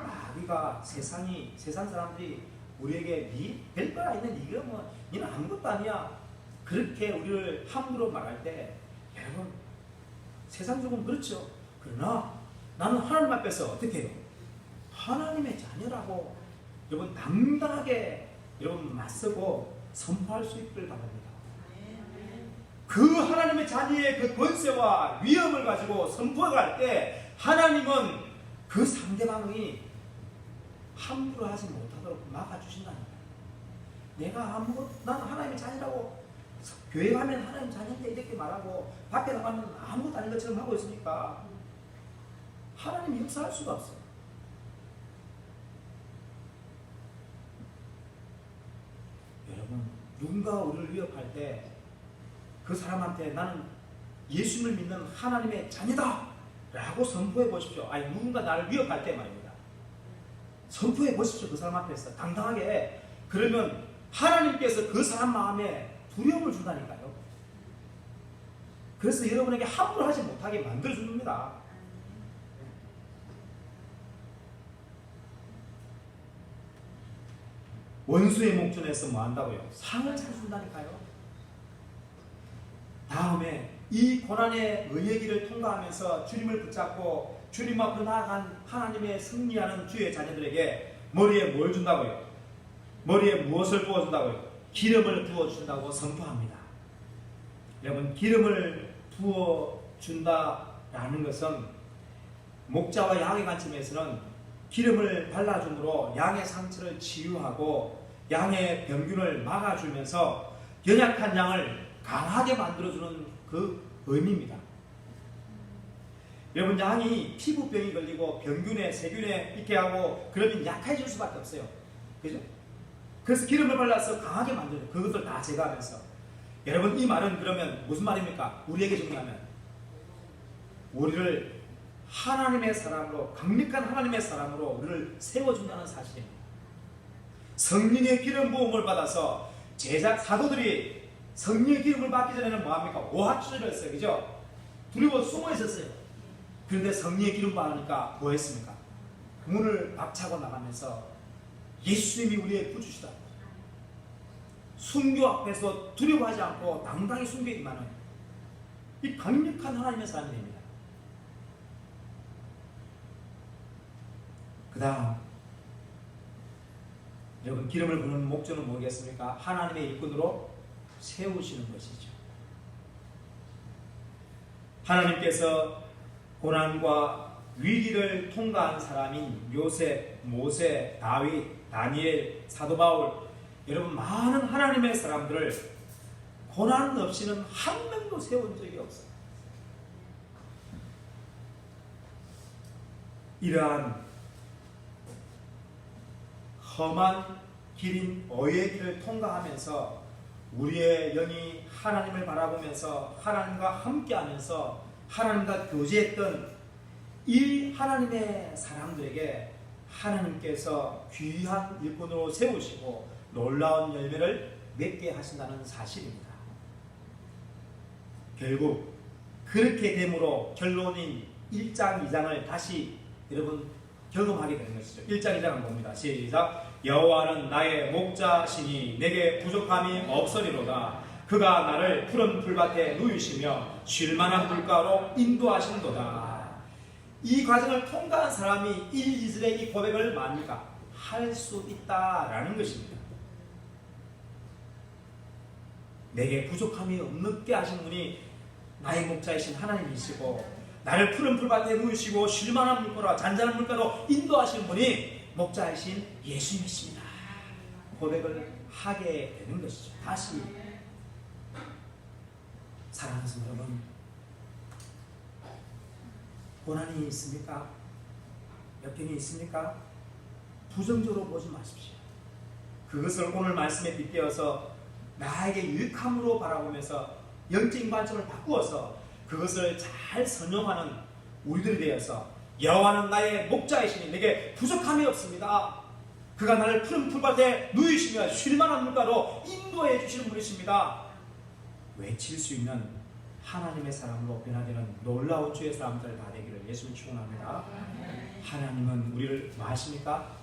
마귀가 세상 사람들이 우리에게 네 별거라 있는 이거 뭐 니는 아무것도 아니야, 그렇게 우리를 함부로 말할 때, 여러분, 세상적으로는 그렇죠. 그러나 나는 하나님 앞에서 어떻게 해요? 하나님의 자녀라고 여러분 당당하게 여러분 맞서고 선포할 수 있기를 바랍니다. 그 하나님의 자녀의 그 권세와 위엄을 가지고 선포할 때 하나님은 그 상대방이 함부로 하지 못하도록 막아주신다는 거예요. 나는 하나님의 자녀라고 교회 가면 하나님 자녀인데 이렇게 말하고 밖에 나가면 아무것도 아닌 것처럼 하고 있으니까 하나님이 역사할 수가 없어요. 여러분, 누군가 우리를 위협할 때 그 사람한테 나는 예수님을 믿는 하나님의 자녀다 라고 선포해 보십시오. 아니, 누군가 나를 위협할 때 말입니다. 선포해 보십시오. 그 사람 앞에서 당당하게. 그러면 하나님께서 그 사람 마음에 두려움을 준다니까요. 그래서 여러분에게 함부로 하지 못하게 만들어줍니다. 원수의 목전에서 뭐 한다고요? 상을 잘 준다니까요. 다음에 이 고난의 의의 길을 통과하면서 주님을 붙잡고 주님 앞으로 나아간 하나님의 승리하는 주의 자녀들에게 머리에 뭘 준다고요? 머리에 무엇을 부어준다고요? 기름을 부어준다고 선포합니다. 여러분, 기름을 부어준다라는 것은 목자와 양의 관점에서는 기름을 발라줌으로 양의 상처를 치유하고 양의 병균을 막아주면서 연약한 양을 강하게 만들어주는 그 의미입니다. 여러분, 양이 피부병이 걸리고 병균에 세균에 있게 하고 그러면 약해질 수밖에 없어요. 그죠? 그래서 기름을 발라서 강하게 만들어요. 그것을 다 제거하면서. 여러분, 이 말은 그러면 무슨 말입니까? 우리에게 정리하면 우리를 하나님의 사람으로, 강력한 하나님의 사람으로 우리를 세워준다는 사실입니다. 성령의 기름 부음을 받아서 사도들이 성령의 기름을 받기 전에는 뭐합니까? 오합주를 했어요. 그죠? 두려워 숨어 있었어요. 그런데 성령의 기름 받으니까 뭐 했습니까? 문을 박차고 나가면서 예수님이 우리의 구주시다. 순교 앞에서 두려워하지 않고 당당히 순교하기만은 이 강력한 하나님의 사람이 됩니다. 그 다음, 여러분, 기름을 부는 목적은 뭐겠습니까? 하나님의 일꾼으로 세우시는 것이죠. 하나님께서 고난과 위기를 통과한 사람인 요셉, 모세, 다윗, 다니엘, 사도 바울, 여러분, 많은 하나님의 사람들을 고난 없이는 한 명도 세운 적이 없어요. 이러한 험한 길인 어의 길을 통과하면서 우리의 영이 하나님을 바라보면서 하나님과 함께하면서 하나님과 교제했던 이 하나님의 사람들에게 하나님께서 귀한 일꾼으로 세우시고 놀라운 열매를 맺게 하신다는 사실입니다. 결국 그렇게 됨으로 결론인 1장, 2장을 다시 여러분 경험하게 되는 것이죠. 1장, 2장은 봅니다. 시작. 여호와는 나의 목자시니 내게 부족함이 없으리로다. 그가 나를 푸른 풀밭에 누이시며 쉴만한 물가로 인도하신도다. 이 과정을 통과한 사람이 1, 2절의 이 고백을 뭡니까? 할 수 있다라는 것입니다. 내게 부족함이 없게 하신 분이 나의 목자이신 하나님이시고 나를 푸른 풀밭에 누이시고 쉴만한 물가로 잔잔한 물가로 인도하시는 분이 목자이신 예수님이십니다. 고백을 하게 되는 것이죠. 다시 사랑하는 여러분, 고난이 있습니까? 역경이 있습니까? 부정적으로 보지 마십시오. 그것을 오늘 말씀에 빗대어서 나에게 유익함으로 바라보면서 영적인 관점을 바꾸어서 그것을 잘 선용하는 우리들이 되어서 여호와는 나의 목자이시니 내게 부족함이 없습니다. 그가 나를 푸른 풀밭에 누이시며 쉴만한 물가로 인도해 주시는 분이십니다. 외칠 수 있는 하나님의 사람으로 변화되는 놀라운 주의 사람들 다 되기를 예수님 축원합니다. 하나님은 우리를 뭐 하십니까?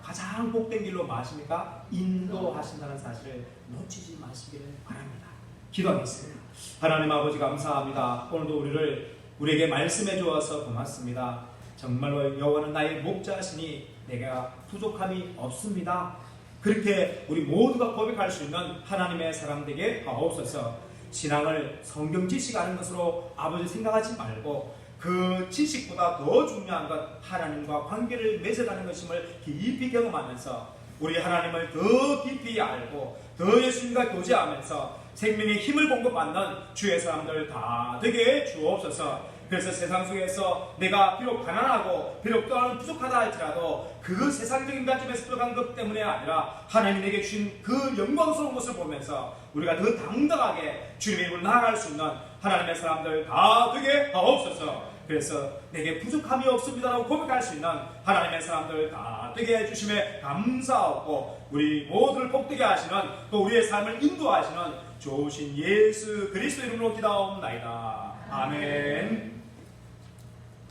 가장 복된 길로 뭐 하십니까? 인도하신다는 사실을 놓치지 마시기를 바랍니다. 기도하겠습니다. 하나님 아버지 감사합니다. 오늘도 우리에게 말씀해 주어서 고맙습니다. 정말로 여호와는 나의 목자시니 내가 부족함이 없습니다. 그렇게 우리 모두가 고백할 수 있는 하나님의 사람 되게 하옵소서. 신앙을 성경 지식하는 것으로 아버지 생각하지 말고 그 지식보다 더 중요한 것 하나님과 관계를 맺어가는 것임을 깊이 경험하면서 우리 하나님을 더 깊이 알고 더 예수님과 교제하면서 생명의 힘을 공급받는 주의 사람들 다 되게 주옵소서. 그래서 세상 속에서 내가 비록 가난하고 비록 또한 부족하다 할지라도 그 세상적인 관점에서 부족한 것 때문에 아니라 하나님이 내게 주신 그 영광스러운 것을 보면서 우리가 더 당당하게 주님의 이름으로 나아갈 수 있는 하나님의 사람들 다 되게 하옵소서. 그래서 내게 부족함이 없습니다라고 고백할 수 있는 하나님의 사람들 다 되게 해주심에 감사하고 우리 모두를 복되게 하시는 또 우리의 삶을 인도하시는 좋으신 예수 그리스도 이름으로 기도하옵나이다. 아멘.